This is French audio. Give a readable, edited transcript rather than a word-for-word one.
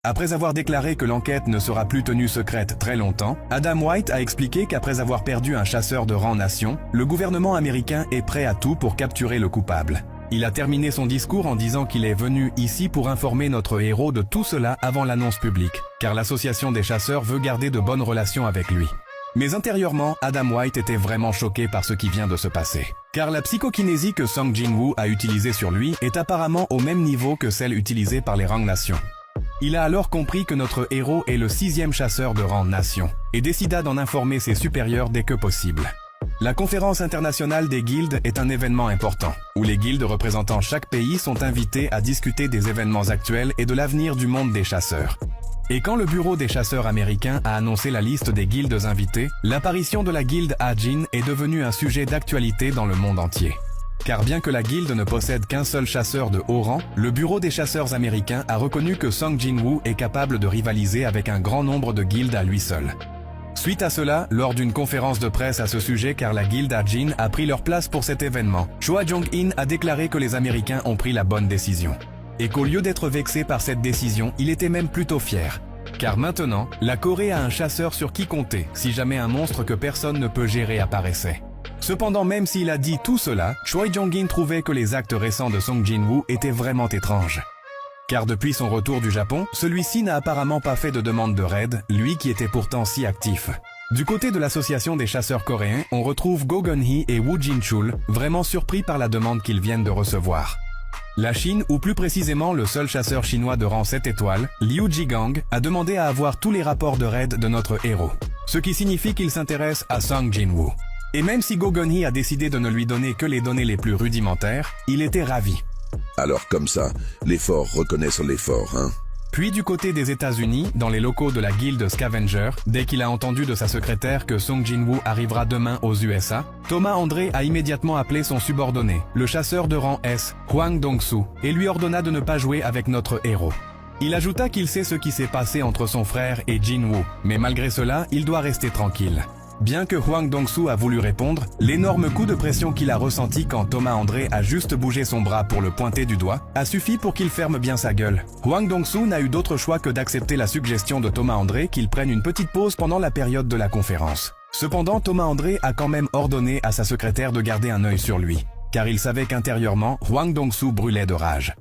Après avoir déclaré que l'enquête ne sera plus tenue secrète très longtemps, Adam White a expliqué qu'après avoir perdu un chasseur de rang nation, le gouvernement américain est prêt à tout pour capturer le coupable. Il a terminé son discours en disant qu'il est venu ici pour informer notre héros de tout cela avant l'annonce publique, car l'association des chasseurs veut garder de bonnes relations avec lui. Mais intérieurement, Adam White était vraiment choqué par ce qui vient de se passer. Car la psychokinésie que Song Jin-woo a utilisée sur lui est apparemment au même niveau que celle utilisée par les rangs nations. Il a alors compris que notre héros est le 6e chasseur de rang nation, et décida d'en informer ses supérieurs dès que possible. La conférence internationale des guildes est un événement important, où les guildes représentant chaque pays sont invités à discuter des événements actuels et de l'avenir du monde des chasseurs. Et quand le bureau des chasseurs américains a annoncé la liste des guildes invitées, l'apparition de la guilde Ajin est devenue un sujet d'actualité dans le monde entier. Car bien que la guilde ne possède qu'un seul chasseur de haut rang, le bureau des chasseurs américains a reconnu que Song Jin-woo est capable de rivaliser avec un grand nombre de guildes à lui seul. Suite à cela, lors d'une conférence de presse à ce sujet car la guilde Ajin a pris leur place pour cet événement, Choi Jong-in a déclaré que les Américains ont pris la bonne décision. Et qu'au lieu d'être vexé par cette décision, il était même plutôt fier. Car maintenant, la Corée a un chasseur sur qui compter, si jamais un monstre que personne ne peut gérer apparaissait. Cependant, même s'il a dit tout cela, Choi Jong-in trouvait que les actes récents de Song Jin-woo étaient vraiment étranges. Car depuis son retour du Japon, celui-ci n'a apparemment pas fait de demande de raid, lui qui était pourtant si actif. Du côté de l'association des chasseurs coréens, on retrouve Go Gun-hee et Woo Jin-chul, vraiment surpris par la demande qu'ils viennent de recevoir. La Chine, ou plus précisément le seul chasseur chinois de rang 7 étoiles, Liu Jigang, a demandé à avoir tous les rapports de raid de notre héros. Ce qui signifie qu'il s'intéresse à Song Jin-woo. Et même si Go Gun-hee a décidé de ne lui donner que les données les plus rudimentaires, il était ravi. Alors comme ça, les forts reconnaissent les forts, hein? Puis du côté des États-Unis, dans les locaux de la guilde Scavenger, dès qu'il a entendu de sa secrétaire que Song Jin-woo arrivera demain aux USA, Thomas André a immédiatement appelé son subordonné, le chasseur de rang S, Hwang Dong-soo, et lui ordonna de ne pas jouer avec notre héros. Il ajouta qu'il sait ce qui s'est passé entre son frère et Jin-woo, mais malgré cela, il doit rester tranquille. Bien que Hwang Dong-soo a voulu répondre, l'énorme coup de pression qu'il a ressenti quand Thomas André a juste bougé son bras pour le pointer du doigt, a suffi pour qu'il ferme bien sa gueule. Hwang Dong-soo n'a eu d'autre choix que d'accepter la suggestion de Thomas André qu'il prenne une petite pause pendant la période de la conférence. Cependant, Thomas André a quand même ordonné à sa secrétaire de garder un œil sur lui, car il savait qu'intérieurement, Hwang Dong-soo brûlait de rage.